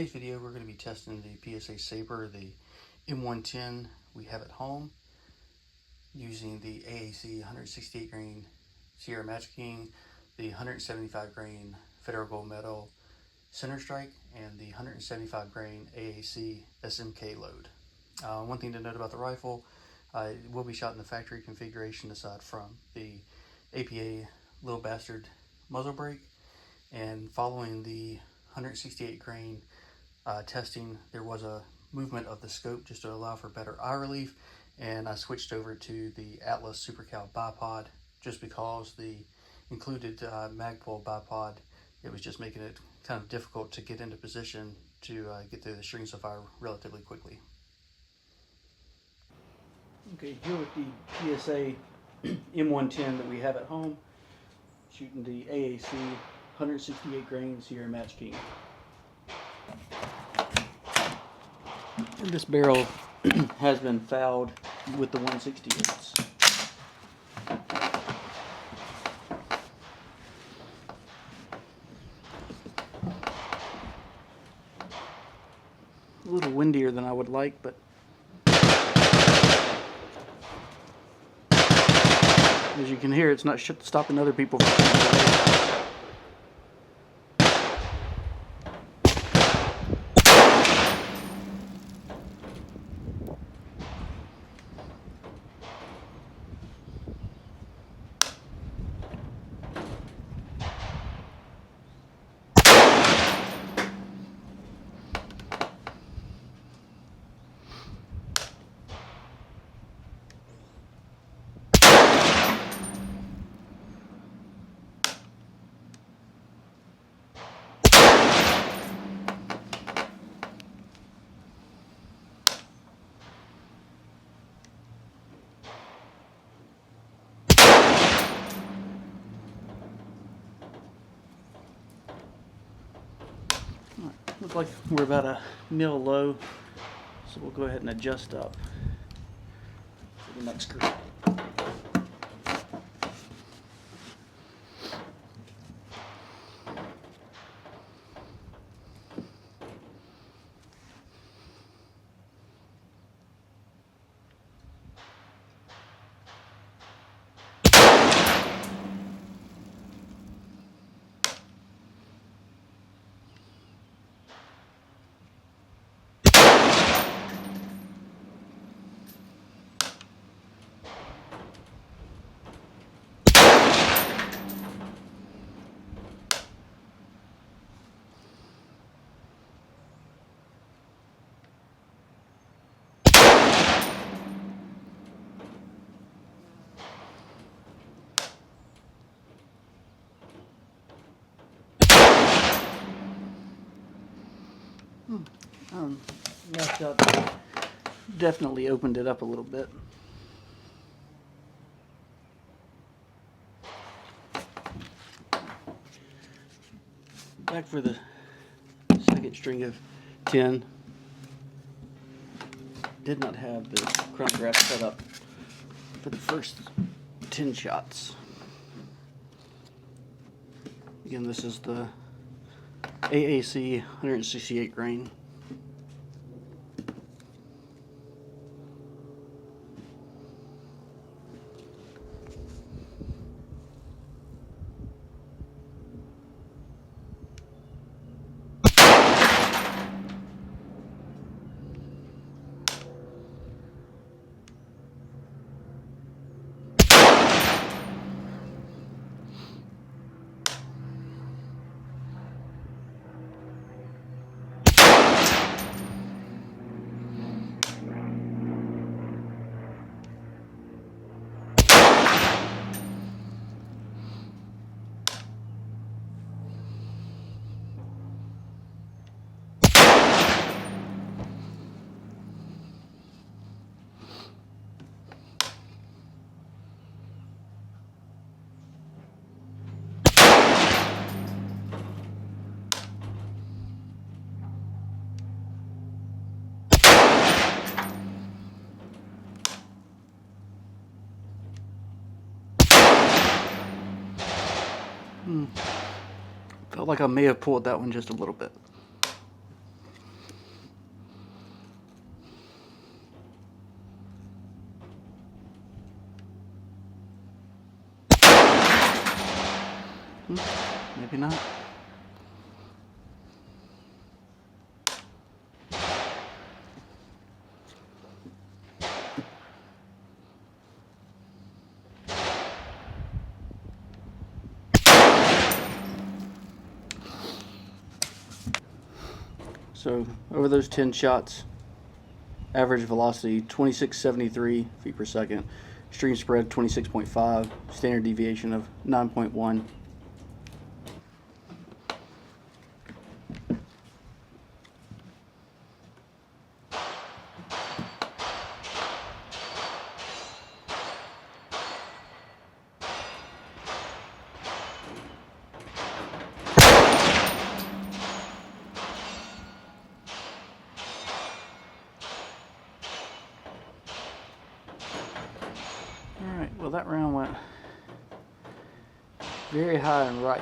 today's video, we're going to be testing the PSA Sabre, the M110 we have at home, using the AAC 168 grain Sierra Match King, the 175 grain Federal Gold Medal Center Strike, and the 175 grain AAC SMK load. One thing to note about the rifle, it will be shot in the factory configuration aside from the APA Little Bastard muzzle brake. And following the 168 grain testing, there was a movement of the scope just to allow for better eye relief, and I switched over to the Atlas Super Cal bipod just because the included Magpul bipod, it was just making it kind of difficult to get into position to get through the strings of fire relatively quickly. Okay, here with the PSA M110 that we have at home, shooting the AAC 168 grain Sierra Match King. And this barrel has been fouled with the 168s. A little windier than I would like, but as you can hear, it's not stopping other people from shooting. Looks like we're about a mil low, so we'll go ahead and adjust up for the next group. Left up, definitely opened it up a little bit. Back for the second string of 10. Did not have the chronograph set up for the first 10 shots. Again, this is the AAC 168 grain. Felt like I may have pulled that one just a little bit. Maybe not. So over those 10 shots, average velocity 2673 feet per second, stream spread 26.5, standard deviation of 9.1. Alright, well that round went very high and right.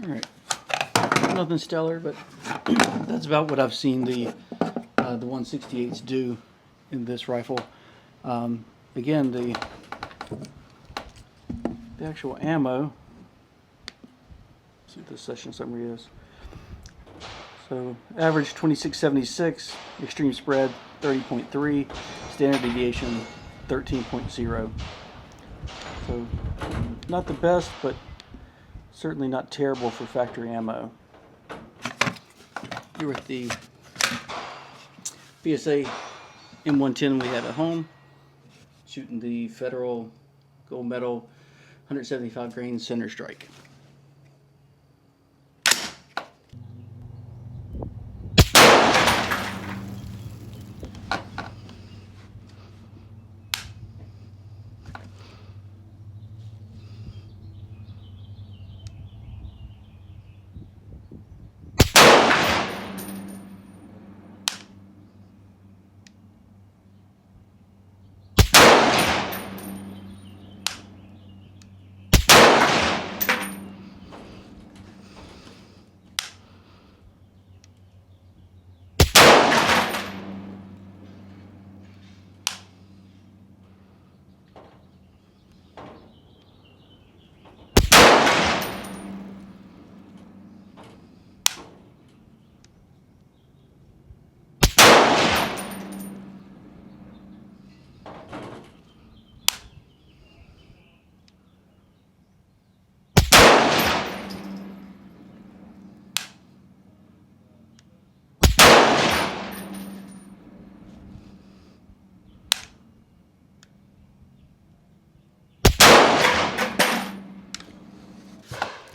Alright, nothing stellar, but that's about what I've seen the 168s do in this rifle. Again, the actual ammo, let's see what the session summary is. So average 2676, extreme spread 30.3, standard deviation 13.0. So not the best, but certainly not terrible for factory ammo. Here with the PSA M110 we had at home, shooting the Federal Gold Medal 175 grain center strike.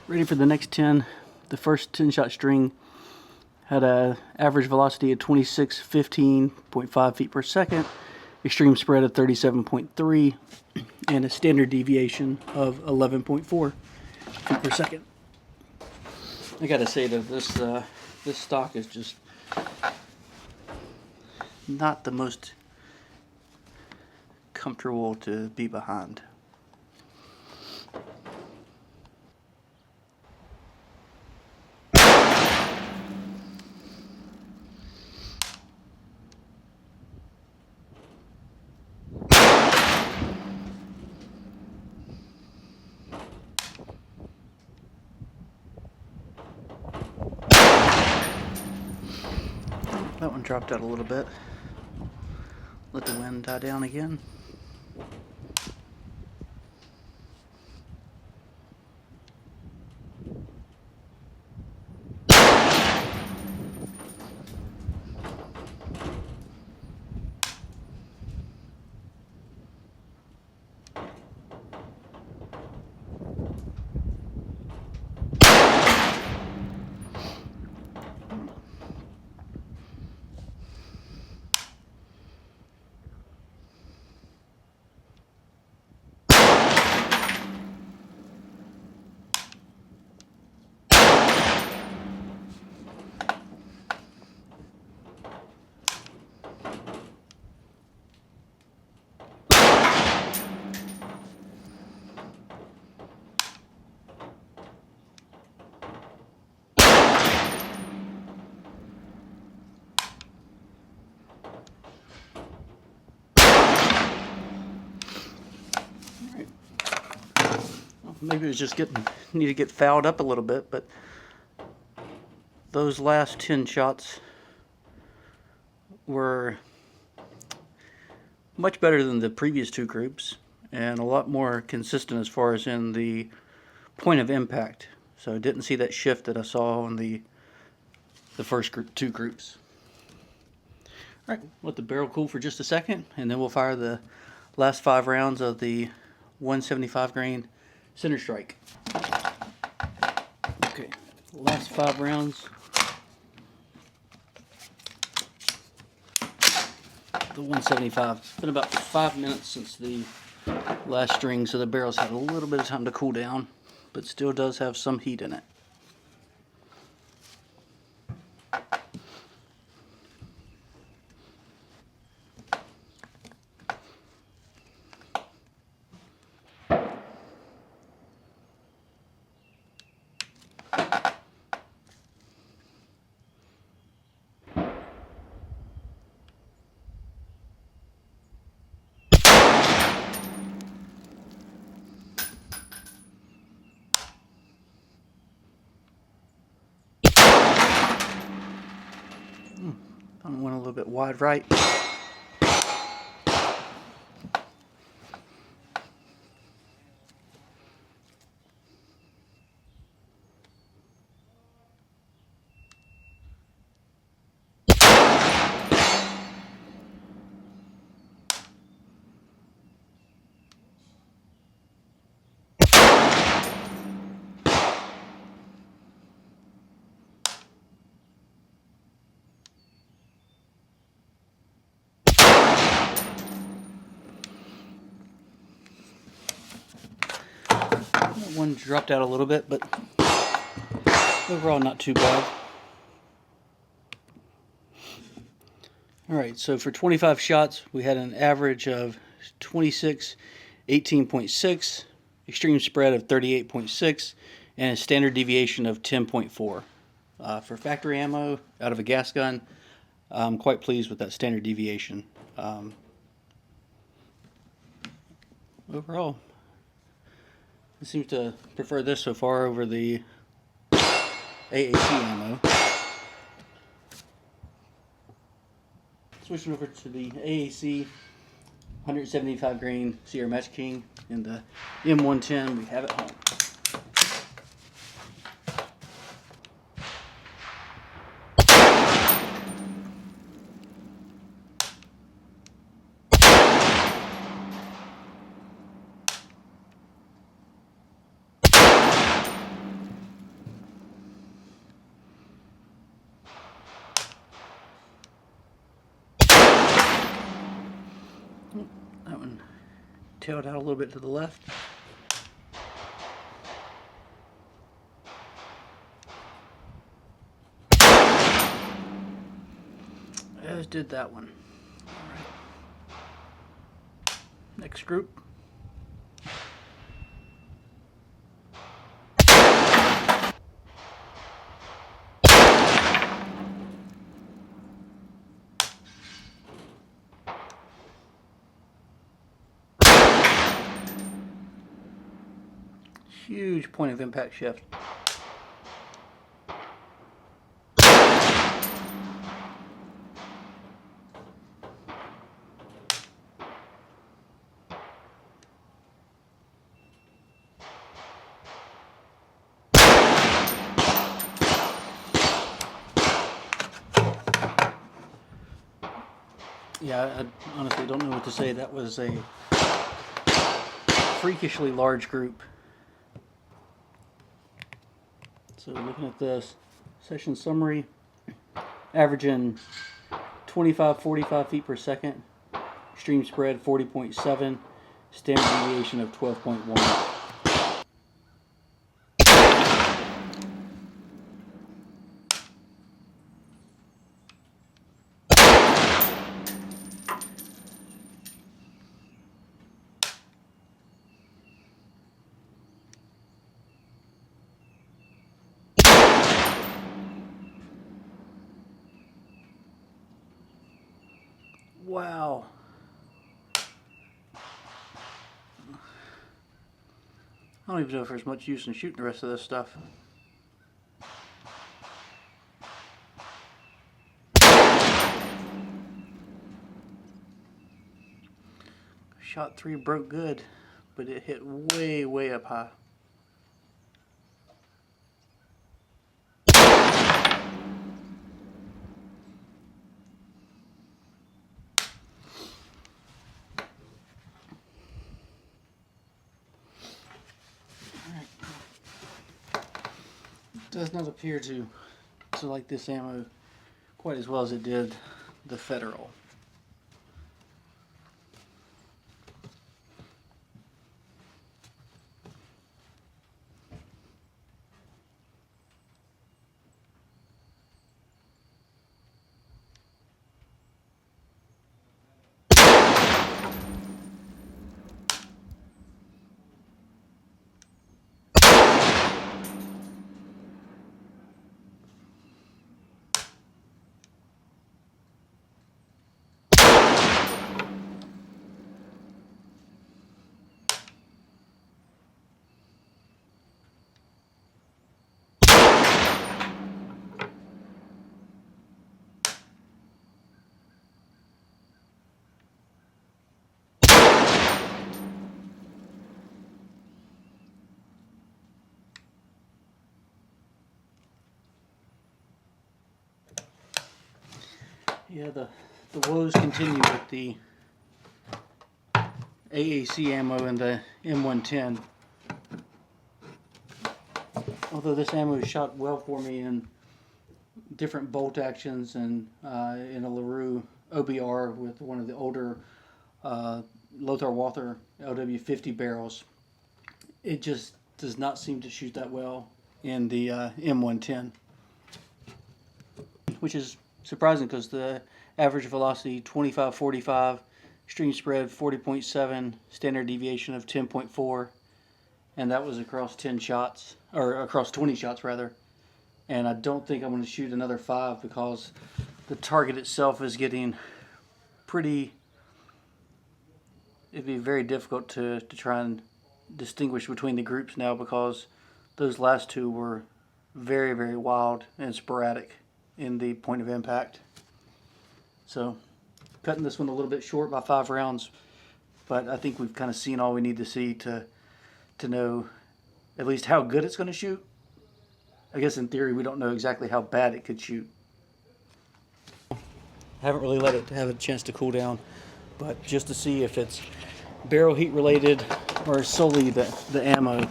Ready for the next 10. The first 10-shot string had an average velocity of 2615.5 feet per second, extreme spread of 37.3, and a standard deviation of 11.4 feet per second. I gotta say that this stock is just not the most comfortable to be behind. That one dropped out a little bit. Let the wind die down again. maybe it was just need to get fouled up a little bit, but those last 10 shots were much better than the previous 2 groups and a lot more consistent as far as in the point of impact. So I didn't see that shift that I saw in the first 2 groups. Alright, let the barrel cool for just a second, and then we'll fire the last 5 rounds of the 175 grain center strike. Okay, last 5 rounds. The 175. It's been about 5 minutes since the last string, so the barrel's had a little bit of time to cool down, but still does have some heat in it. I went a little bit wide right. One dropped out a little bit, but overall not too bad. Alright, so for 25 shots, we had an average of 26, 18.6, extreme spread of 38.6, and a standard deviation of 10.4. For factory ammo out of a gas gun, I'm quite pleased with that standard deviation. Overall, I seem to prefer this so far over the AAC ammo. Switching over to the AAC 175 grain Sierra Match King and the M110 we have at home. That one tailed out a little bit to the left. As did that one. All right. Next group. Huge point of impact shift. Yeah, I honestly don't know what to say. That was a freakishly large group. So looking at this session summary, averaging 25-45 feet per second, extreme spread 40.7, standard deviation of 12.1. Wow. I don't even know if there's much use in shooting the rest of this stuff. Shot 3 broke good, but it hit way up high. Does not appear to like this ammo quite as well as it did the Federal. Yeah, the woes continue with the AAC ammo and the M110. Although this ammo shot well for me in different bolt actions and in a LaRue OBR with one of the older Lothar Walther LW50 barrels, it just does not seem to shoot that well in the M110, which is surprising because the average velocity 25-45, stream spread 40.7, standard deviation of 10.4, and that was across 10 shots, or across 20 shots rather. And I don't think I'm going to shoot another 5 because the target itself is getting pretty, it'd be very difficult to try and distinguish between the groups now because those last 2 were very wild and sporadic in the point of impact. So cutting this one a little bit short by 5 rounds, but I think we've kind of seen all we need to see to know at least how good it's going to shoot. I guess in theory we don't know exactly how bad it could shoot. Haven't really let it have a chance to cool down, but just to see if it's barrel heat related or solely the ammo, I'm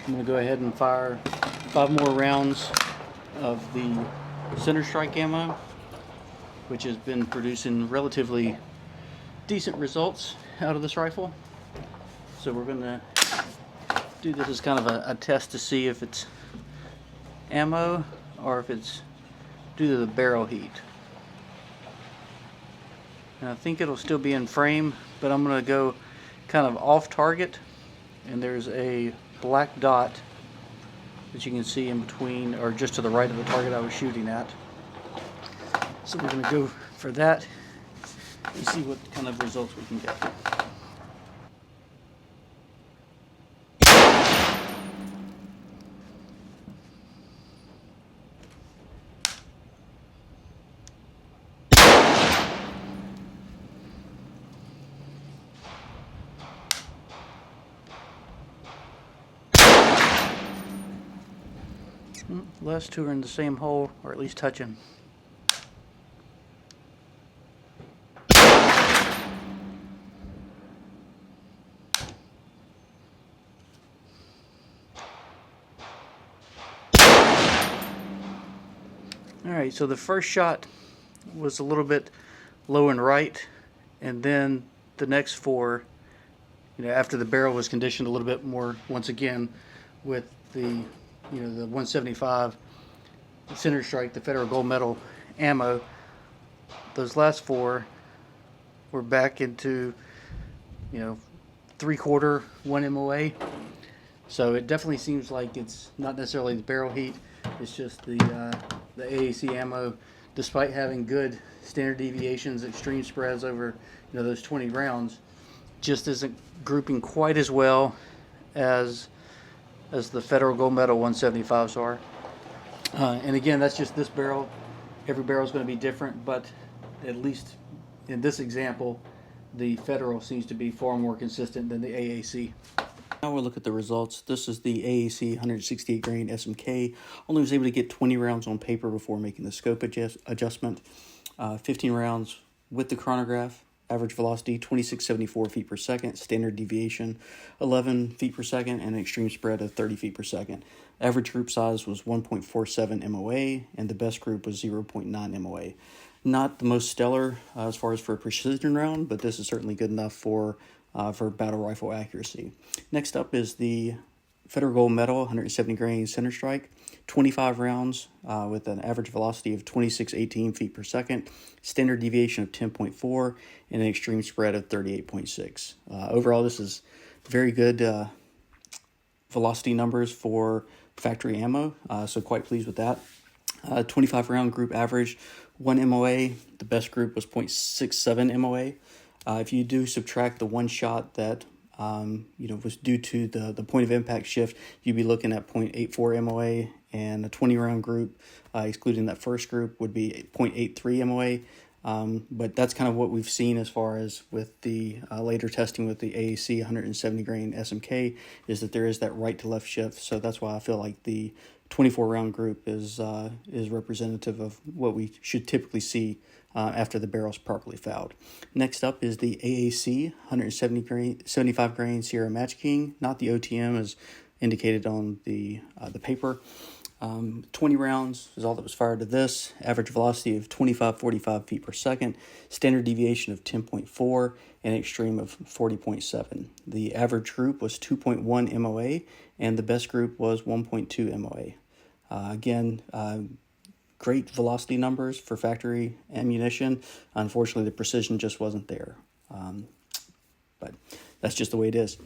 going to go ahead and fire 5 more rounds of the Center Strike ammo, which has been producing relatively decent results out of this rifle. So we're going to do this as kind of a test to see if it's ammo or if it's due to the barrel heat. And I think it'll still be in frame, but I'm going to go kind of off target, and there's a black dot that you can see in between or just to the right of the target I was shooting at. So we're going to go for that and see what kind of results we can get. Last 2 are in the same hole, or at least touching. Alright, so the first shot was a little bit low and right, and then the next 4, after the barrel was conditioned a little bit more once again with the the 175 Center Strike, the Federal Gold Medal ammo, those last 4 were back into 3/4 1 MOA. So it definitely seems like it's not necessarily the barrel heat, it's just the AAC ammo, despite having good standard deviations, extreme spreads over those 20 rounds, just isn't grouping quite as well as as the Federal Gold Medal 175s are. And again, that's just this barrel. Every barrel is going to be different, but at least in this example, the Federal seems to be far more consistent than the AAC. Now we'll look at the results. This is the AAC 168 grain SMK. Only was able to get 20 rounds on paper before making the scope adjustment. 15 rounds with the chronograph. Average velocity 2674 feet per second. Standard deviation 11 feet per second, and an extreme spread of 30 feet per second. Average group size was 1.47 MOA, and the best group was 0.9 MOA. Not the most stellar as far as for a precision round, but this is certainly good enough for battle rifle accuracy. Next up is the Federal Gold Medal 170 grain center strike. 25 rounds with an average velocity of 2618 feet per second, standard deviation of 10.4, and an extreme spread of 38.6. Overall, this is very good velocity numbers for factory ammo, so quite pleased with that. 25 round group average 1 MOA. The best group was 0.67 MOA. If you do subtract the one shot that was due to the point of impact shift, you'd be looking at 0.84 MOA, and a 20 round group, excluding that first group, would be 0.83 MOA. But that's kind of what we've seen as far as with the later testing with the AAC 170 grain SMK, is that there is that right to left shift. So that's why I feel like the 24 round group is representative of what we should typically see after the barrel's properly fouled. Next up is the AAC 175 grain Sierra Match King, not the OTM as indicated on the paper. 20 rounds is all that was fired to this. Average velocity of 2545 feet per second, standard deviation of 10.4, and an extreme of 40.7. The average group was 2.1 MOA, and the best group was 1.2 MOA. Again, great velocity numbers for factory ammunition. Unfortunately, the precision just wasn't there. But that's just the way it is.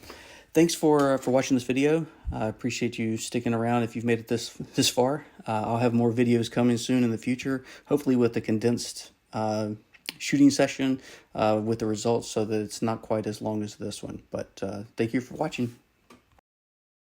Thanks for watching this video. I appreciate you sticking around if you've made it this far. I'll have more videos coming soon in the future, hopefully with a condensed shooting session with the results so that it's not quite as long as this one. But thank you for watching.